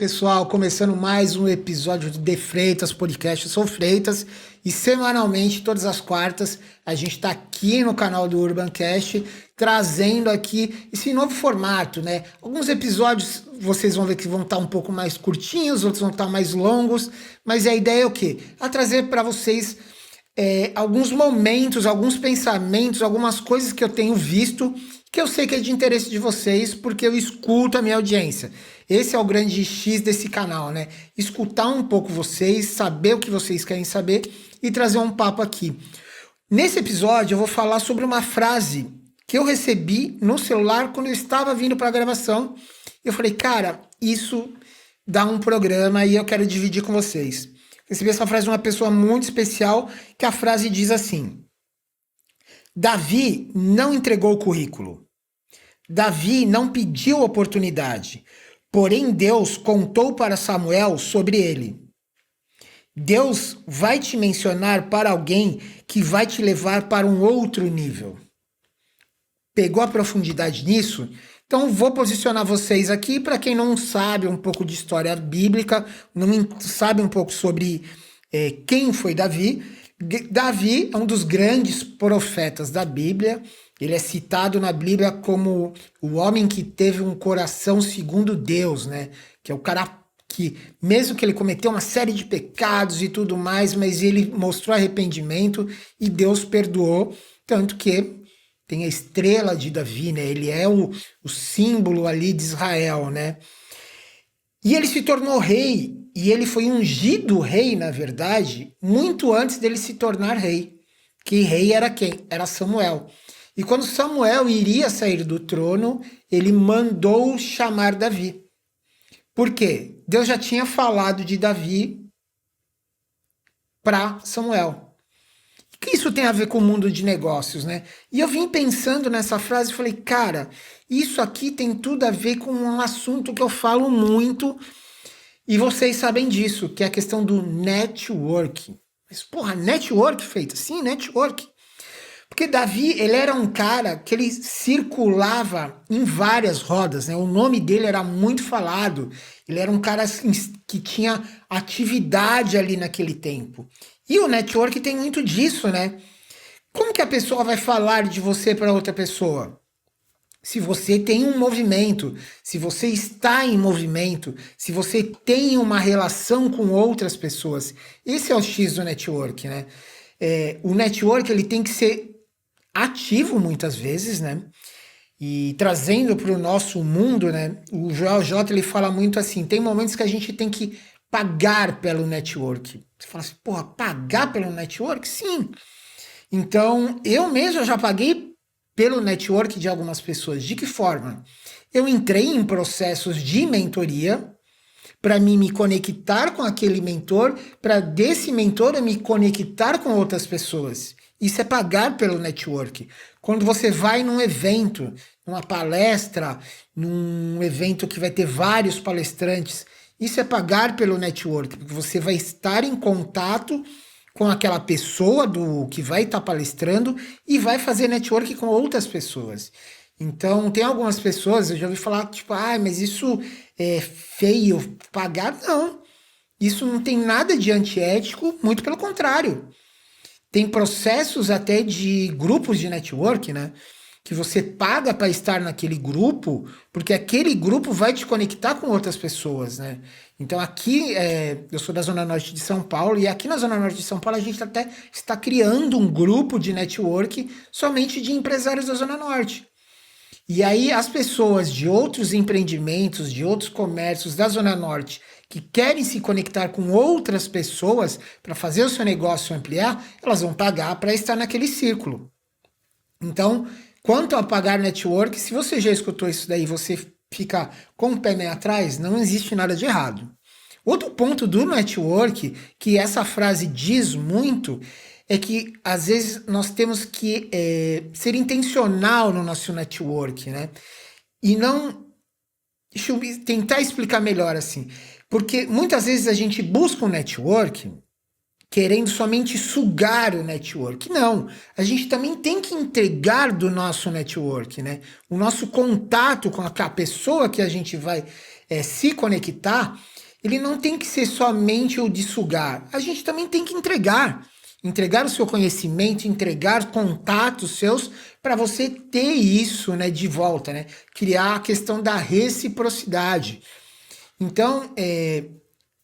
pessoal, começando mais um episódio do De Freitas Podcast. Eu sou o Freitas e semanalmente, todas as quartas, a gente está aqui no canal do Urbancast trazendo aqui esse novo formato, né? Alguns episódios vocês vão ver que vão estar um pouco mais curtinhos, outros vão estar mais longos, mas a ideia é o quê? É trazer para vocês alguns momentos, alguns pensamentos, algumas coisas que eu tenho visto que eu sei que é de interesse de vocês, porque eu escuto a minha audiência. Esse é o grande X desse canal, né? Escutar um pouco vocês, saber o que vocês querem saber e trazer um papo aqui. Nesse episódio eu vou falar sobre uma frase que eu recebi no celular quando eu estava vindo para a gravação. Eu falei, cara, isso dá um programa e eu quero dividir com vocês. Recebi essa frase de uma pessoa muito especial, que a frase diz assim: Davi não entregou o currículo. Davi não pediu oportunidade. Porém, Deus contou para Samuel sobre ele. Deus vai te mencionar para alguém que vai te levar para um outro nível. Pegou a profundidade nisso? Então vou posicionar vocês aqui para quem não sabe um pouco de história bíblica, não sabe um pouco sobre quem foi Davi. Davi é um dos grandes profetas da Bíblia. Ele é citado na Bíblia como o homem que teve um coração segundo Deus, né? Que é o cara que, mesmo que ele cometeu uma série de pecados e tudo mais, mas ele mostrou arrependimento e Deus perdoou, tanto que tem a estrela de Davi, né? Ele é o símbolo ali de Israel, né? E ele se tornou rei, e ele foi ungido rei, na verdade, muito antes dele se tornar rei. Que rei era quem? Era Samuel. E quando Samuel iria sair do trono, ele mandou chamar Davi. Por quê? Deus já tinha falado de Davi para Samuel. O que isso tem a ver com o mundo de negócios, né? E eu vim pensando nessa frase e falei, cara, isso aqui tem tudo a ver com um assunto que eu falo muito e vocês sabem disso, que é a questão do network. Mas, porra, network feita? Sim, network. Porque Davi, ele era um cara que ele circulava em várias rodas, né? O nome dele era muito falado. Ele era um cara assim, que tinha atividade ali naquele tempo. E o network tem muito disso, né? Como que a pessoa vai falar de você para outra pessoa? Se você tem um movimento, se você está em movimento, se você tem uma relação com outras pessoas. Esse é o X do network, né? O network ele tem que ser ativo muitas vezes, né? E trazendo para o nosso mundo, né? O Joel J ele fala muito assim: tem momentos que a gente tem que pagar pelo network. Você fala assim, porra, pagar pelo network? Sim. Então, eu mesmo já paguei pelo network de algumas pessoas. De que forma? Eu entrei em processos de mentoria para me conectar com aquele mentor, para desse mentor eu me conectar com outras pessoas. Isso é pagar pelo network. Quando você vai num evento, numa palestra, num evento que vai ter vários palestrantes, isso é pagar pelo network, porque você vai estar em contato com aquela pessoa do que vai estar palestrando e vai fazer network com outras pessoas. Então, tem algumas pessoas, eu já ouvi falar, tipo, mas isso é feio, pagar. Não, isso não tem nada de antiético, muito pelo contrário. Tem processos até de grupos de network, né? Que você paga para estar naquele grupo, porque aquele grupo vai te conectar com outras pessoas, né? Então aqui, eu sou da Zona Norte de São Paulo, e aqui na Zona Norte de São Paulo a gente até está criando um grupo de network somente de empresários da Zona Norte. E aí as pessoas de outros empreendimentos, de outros comércios da Zona Norte, que querem se conectar com outras pessoas para fazer o seu negócio ampliar, elas vão pagar para estar naquele círculo. Então, quanto a pagar network, se você já escutou isso daí, você fica com o pé meio atrás, não existe nada de errado. Outro ponto do network, que essa frase diz muito, é que às vezes nós temos que ser intencional no nosso network, né? E não... Deixa eu tentar explicar melhor assim. Porque muitas vezes a gente busca um network querendo somente sugar o network. Não, a gente também tem que entregar do nosso network, né? O nosso contato com a pessoa que a gente vai se conectar, ele não tem que ser somente o de sugar. A gente também tem que entregar. Entregar o seu conhecimento, entregar contatos seus para você ter isso, né, de volta, né? Criar a questão da reciprocidade. Então,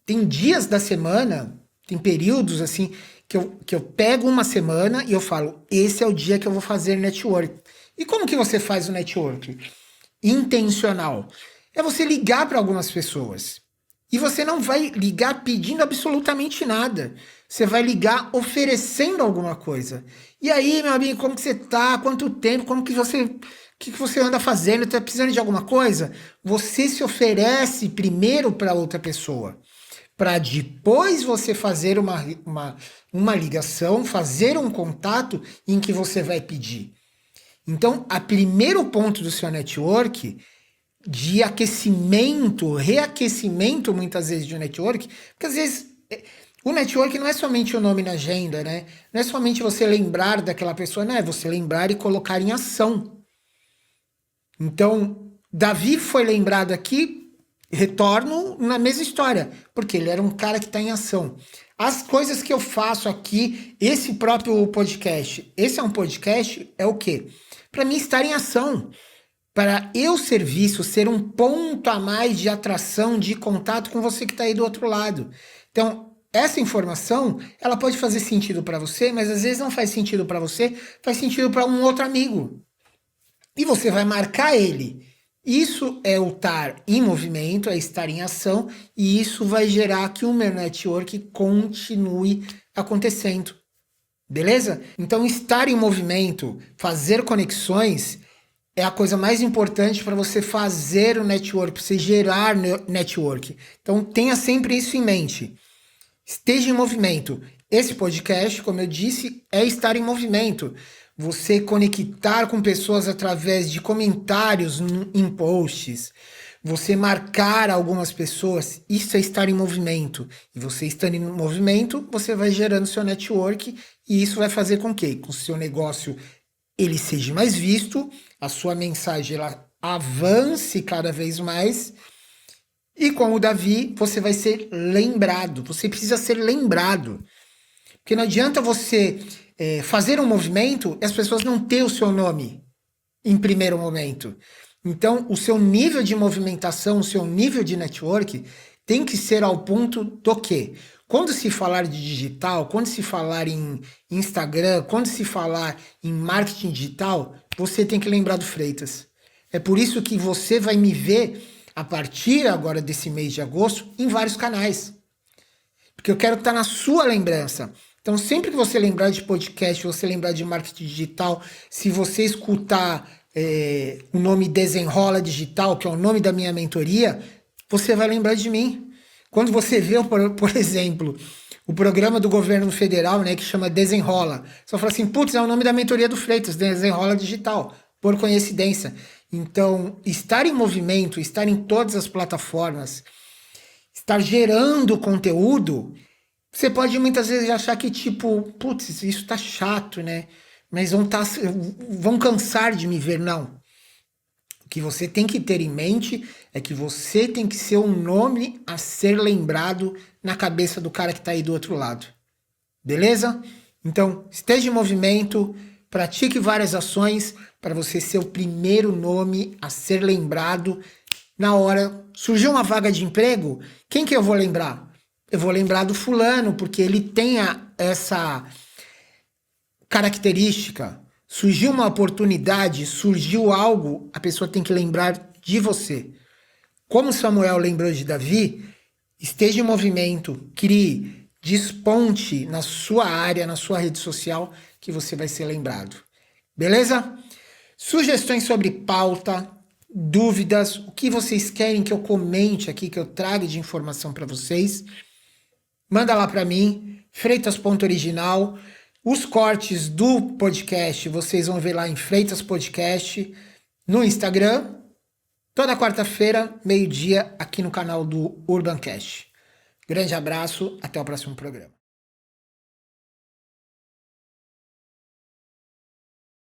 tem dias da semana, tem períodos assim, que eu pego uma semana e eu falo, esse é o dia que eu vou fazer network. E como que você faz o network? Intencional. É você ligar para algumas pessoas. E você não vai ligar pedindo absolutamente nada. Você vai ligar oferecendo alguma coisa. E aí, meu amigo, como que você tá? Quanto tempo? O que você anda fazendo? Tá precisando de alguma coisa? Você se oferece primeiro para outra pessoa, para depois você fazer uma ligação, fazer um contato em que você vai pedir. Então, o primeiro ponto do seu network de aquecimento, reaquecimento muitas vezes de network, porque às vezes o network não é somente o nome na agenda, né? Não é somente você lembrar daquela pessoa, não é você lembrar e colocar em ação. Então, Davi foi lembrado aqui, retorno na mesma história, porque ele era um cara que está em ação. As coisas que eu faço aqui, esse próprio podcast, esse é um podcast, é o quê? Para mim estar em ação. Para eu serviço ser um ponto a mais de atração, de contato com você que está aí do outro lado. Então, essa informação, ela pode fazer sentido para você, mas às vezes não faz sentido para você, faz sentido para um outro amigo. E você vai marcar ele. Isso é o estar em movimento, é estar em ação, e isso vai gerar que o meu network continue acontecendo. Beleza? Então, estar em movimento, fazer conexões é a coisa mais importante para você fazer o network, para você gerar network. Então tenha sempre isso em mente. Esteja em movimento. Esse podcast, como eu disse, é estar em movimento. Você conectar com pessoas através de comentários em posts. Você marcar algumas pessoas, isso é estar em movimento. E você estando em movimento, você vai gerando seu network e isso vai fazer com que o seu negócio ele seja mais visto, a sua mensagem ela avance cada vez mais, e com o Davi você vai ser lembrado, você precisa ser lembrado, porque não adianta você fazer um movimento e as pessoas não ter o seu nome em primeiro momento. Então o seu nível de movimentação, o seu nível de network tem que ser ao ponto do quê? Quando se falar de digital, quando se falar em Instagram, quando se falar em marketing digital, você tem que lembrar do Freitas. É por isso que você vai me ver, a partir agora desse mês de agosto, em vários canais. Porque eu quero estar na sua lembrança. Então, sempre que você lembrar de podcast, você lembrar de marketing digital, se você escutar o nome Desenrola Digital, que é o nome da minha mentoria, você vai lembrar de mim. Quando você vê, por exemplo, o programa do governo federal, né, que chama Desenrola, você fala assim, putz, é o nome da mentoria do Freitas, Desenrola Digital, por coincidência. Então, estar em movimento, estar em todas as plataformas, estar gerando conteúdo, você pode muitas vezes achar que, tipo, putz, isso tá chato, né? Mas vão cansar de me ver. Não. O que você tem que ter em mente é que você tem que ser um nome a ser lembrado na cabeça do cara que está aí do outro lado. Beleza? Então, esteja em movimento, pratique várias ações para você ser o primeiro nome a ser lembrado na hora. Surgiu uma vaga de emprego, quem que eu vou lembrar? Eu vou lembrar do fulano, porque ele tem essa característica. Surgiu uma oportunidade, surgiu algo, a pessoa tem que lembrar de você. Como Samuel lembrou de Davi, esteja em movimento, crie, desponte na sua área, na sua rede social, que você vai ser lembrado. Beleza? Sugestões sobre pauta, dúvidas, o que vocês querem que eu comente aqui, que eu traga de informação para vocês, manda lá para mim, freitas.original. Os cortes do podcast vocês vão ver lá em Freitas Podcast no Instagram. Toda quarta-feira, meio-dia, aqui no canal do Urbancast. Grande abraço, até o próximo programa.